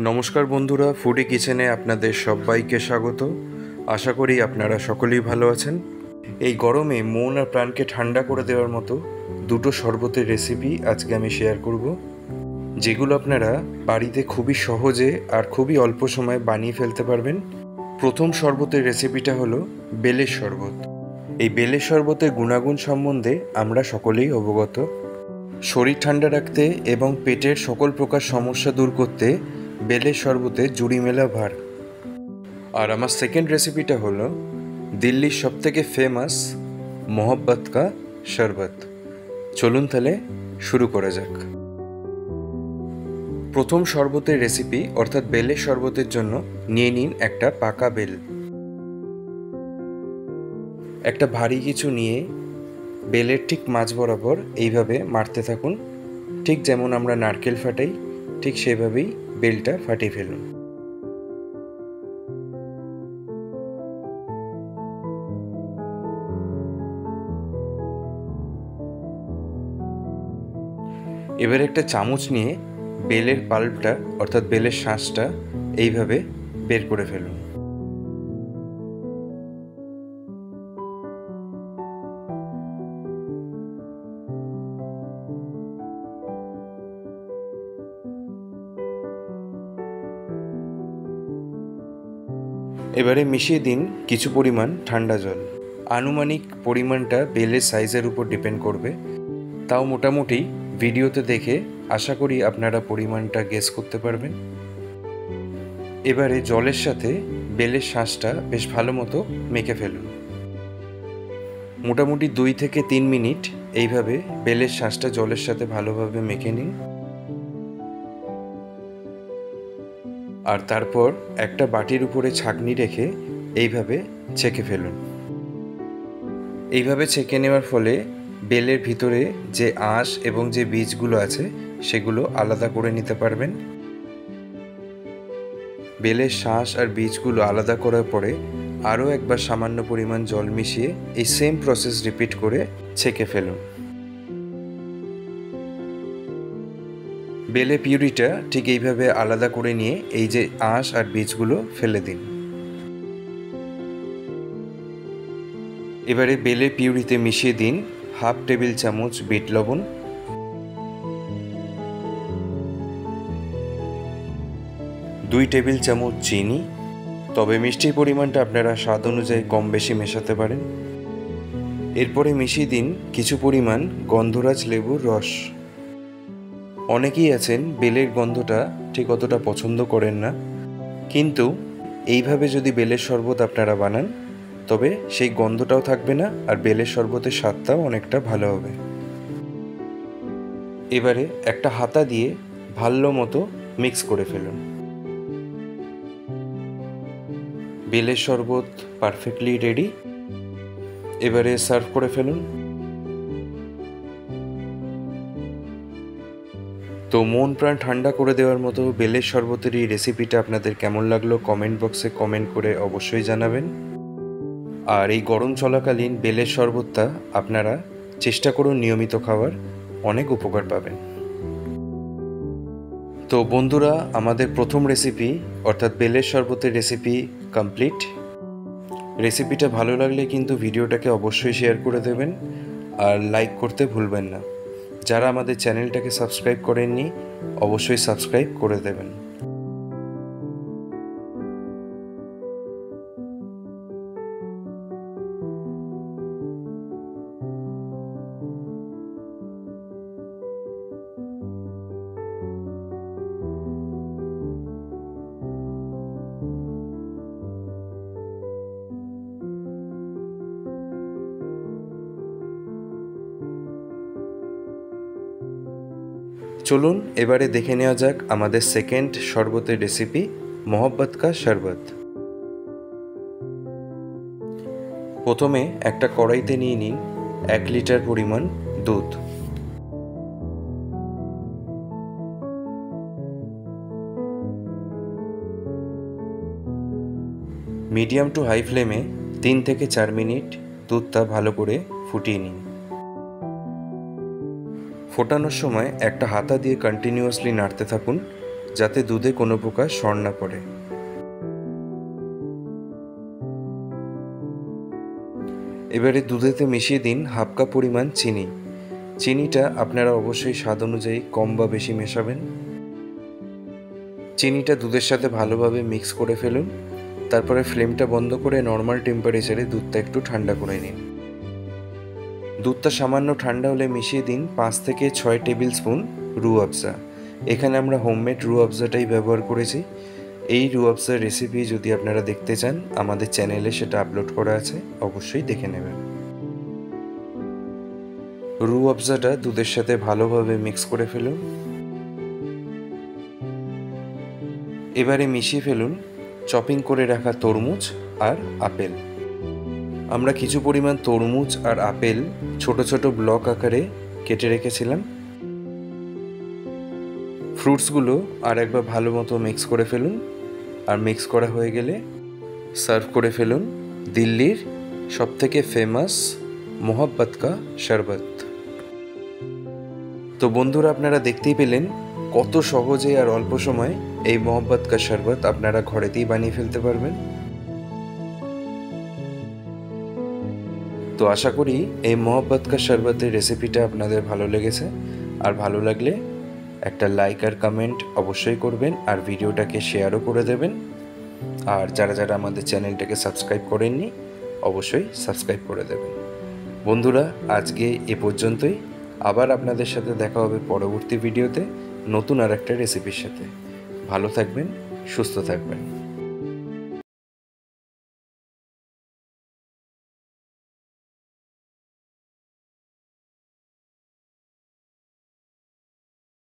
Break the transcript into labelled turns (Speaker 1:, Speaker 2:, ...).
Speaker 1: নমস্কার বন্ধুরা, ফুডি কিচেনে আপনাদের সবাইকে স্বাগত। আশা করি আপনারা সকলেই ভালো আছেন। এই গরমে মন আর প্রাণকে ঠান্ডা করে দেওয়ার মতো দুটো শরবতের রেসিপি আজকে আমি শেয়ার করব, যেগুলো আপনারা বাড়িতে খুবই সহজে আর খুবই অল্প সময়ে বানিয়ে ফেলতে পারবেন। প্রথম শরবতের রেসিপিটা হলো বেলের শরবত। এই বেলের শরবতের গুণাগুণ সম্বন্ধে আমরা সকলেই অবগত। শরীর ঠান্ডা রাখতে এবং পেটের সকল প্রকার সমস্যা দূর করতে বেলের শরবতে জুড়ি মেলা ভার। আর আমার সেকেন্ড রেসিপিটা হলো দিল্লির সবথেকে ফেমাস মোহব্বত কা শরবত। চলুন তাহলে শুরু করা যাক। প্রথম শরবতের রেসিপি অর্থাৎ বেলের শরবতের জন্য নিয়ে নিন একটা পাকা বেল। একটা ভারী কিছু নিয়ে বেলের ঠিক মাঝ বরাবর এইভাবে মারতে থাকুন, ঠিক যেমন আমরা নারকেল ফাটাই ঠিক সেভাবেই বেলটা ফাটিয়ে ফেলুন। এবার একটা চামচ নিয়ে বেলের পাল্পটা অর্থাৎ বেলের শাঁসটা এইভাবে বের করে ফেলুন। এবারে মিশিয়ে দিন কিছু পরিমাণ ঠান্ডা জল। আনুমানিক পরিমাণটা বেলের সাইজের উপর ডিপেন্ড করবে, তাও মোটামুটি ভিডিওতে দেখে আশা করি আপনারা পরিমাণটা গেস করতে পারবেন। এবারে জলের সাথে বেলের শাঁসটা বেশ ভালো মতো মেখে ফেলুন। মোটামুটি 2 থেকে 3 মিনিট এইভাবে বেলের শাঁসটা জলের সাথে ভালোভাবে মেখে নিন। আর তারপর একটা বাটির উপরে ছাঁকনি রেখে এইভাবে ছেঁকে ফেলুন। এইভাবে ছেঁকে নেওয়ার ফলে বেলের ভিতরে যে আঁশ এবং যে বীজগুলো আছে সেগুলো আলাদা করে নিতে পারবেন। বেলের শাঁস আর বীজগুলো আলাদা করার পরে আরও একবার সামান্য পরিমাণ জল মিশিয়ে এই সেম প্রসেস রিপিট করে ছেঁকে ফেলুন। বেলে পিউরিটা ঠিক এইভাবে আলাদা করে নিয়ে এই যে আঁশ আর বীজগুলো ফেলে দিন। এবারে বেলে পিউরিতে মিশিয়ে দিন হাফ টেবিল চামচ বিট লবণ, 2 টেবিল চামচ চিনি, তবে মিষ্টির পরিমাণটা আপনারা স্বাদ অনুযায়ী কম বেশি মেশাতে পারেন। এরপরে মিশিয়ে দিন কিছু পরিমাণ গন্ধরাজ লেবুর রস। অনেকেই আছেন বেলের গন্ধটা ঠিক অতটা পছন্দ করেন না, কিন্তু এইভাবে যদি বেলের শরবত আপনারা বানান তবে সেই গন্ধটাও থাকবে না আর বেলের শরবতের স্বাদটাও অনেকটা ভালো হবে। এবারে একটা হাতা দিয়ে ভালো মতো মিক্স করে ফেলুন। বেলের শরবত পারফেক্টলি রেডি। এবারে সার্ভ করে ফেলুন। তো মন প্রাণ ঠান্ডা করে দেওয়ার মতো বেলের শরবতের এই রেসিপিটা আপনাদের কেমন লাগলো কমেন্ট বক্সে কমেন্ট করে অবশ্যই জানাবেন। আর এই গরম চলাকালীন বেলের শরবতটা আপনারা চেষ্টা করুন নিয়মিত খাওয়ার, অনেক উপকার পাবেন। তো বন্ধুরা, আমাদের প্রথম রেসিপি অর্থাৎ বেলের শরবতের রেসিপি কমপ্লিট। রেসিপিটা ভালো লাগলে কিন্তু ভিডিওটাকে অবশ্যই শেয়ার করে দেবেন আর লাইক করতে ভুলবেন না। যারা আমাদের চ্যানেলটাকে সাবস্ক্রাইব করেননি অবশ্যই সাবস্ক্রাইব করে দেবেন। চলুন এবারে দেখে নেওয়া যাক আমাদের সেকেন্ড শরবতের রেসিপি মোহব্বত কা শরবত। প্রথমে একটা কড়াইতে নিয়ে নিন 1 লিটার পরিমাণ দুধ। মিডিয়াম টু হাই ফ্লেমে 3 থেকে 4 মিনিট দুধটা ভালো করে ফুটিয়ে নিন। ফোটানোর সময় একটা হাতা দিয়ে কন্টিনিউয়াসলি নাড়তে থাকুন যাতে দুধে কোনো প্রকার সর না পড়ে। এবারে দুধেতে মিশিয়ে দিন হাফ কাপ পরিমাণ চিনি। চিনিটা আপনারা অবশ্যই স্বাদ অনুযায়ী কম বা বেশি মেশাবেন। চিনিটা দুধের সাথে ভালোভাবে মিক্স করে ফেলুন। তারপরে ফ্লেমটা বন্ধ করে নর্মাল টেম্পারেচারে দুধটা একটু ঠান্ডা করে নিন। দুধটা সামান্য ঠান্ডা হলে মিশিয়ে দিন 5 থেকে 6 টেবিল স্পুন রুহ আফজা। এখানে আমরা হোমমেড রুহ আফজাটাই ব্যবহার করেছি। এই রুহ আফজার রেসিপি যদি আপনারা দেখতে চান আমাদের চ্যানেলে সেটা আপলোড করা আছে, অবশ্যই দেখে নেবেন। রুহ আফজাটা দুধের সাথে ভালোভাবে মিক্স করে ফেলুন। এবারে মিশিয়ে ফেলুন চপিং করে রাখা তরমুজ আর আপেল। আমরা কিছু পরিমাণ তরমুজ আর আপেল ছোট ছোট ব্লক আকারে কেটে রেখেছিলাম। ফ্রুটসগুলো আর একবার ভালো মতো মিক্স করে ফেলুন। আর মিক্স করা হয়ে গেলে সার্ভ করে ফেলুন দিল্লির সবথেকে ফেমাস মোহাব্বত কা শরবত। তো বন্ধুরা, আপনারা দেখতেই পেলেন কত সহজে আর অল্প সময়ে এই মোহাব্বত কা শরবত আপনারা ঘরেতেই বানিয়ে ফেলতে পারবেন। তো আশা করি এই মোহাব্বত কা শরবতের রেসিপিটা আপনাদের ভালো লেগেছে। আর ভালো লাগলে একটা লাইক আর কমেন্ট অবশ্যই করবেন, আর ভিডিওটাকে শেয়ারও করে দেবেন। আর যারা যারা আমাদের চ্যানেলটাকে সাবস্ক্রাইব করেননি অবশ্যই সাবস্ক্রাইব করে দেবেন। বন্ধুরা, আজকে এ পর্যন্তই। আবার আপনাদের সাথে দেখা হবে পরবর্তী ভিডিওতে নতুন আর একটা রেসিপির সাথে। ভালো থাকবেন, সুস্থ থাকবেন।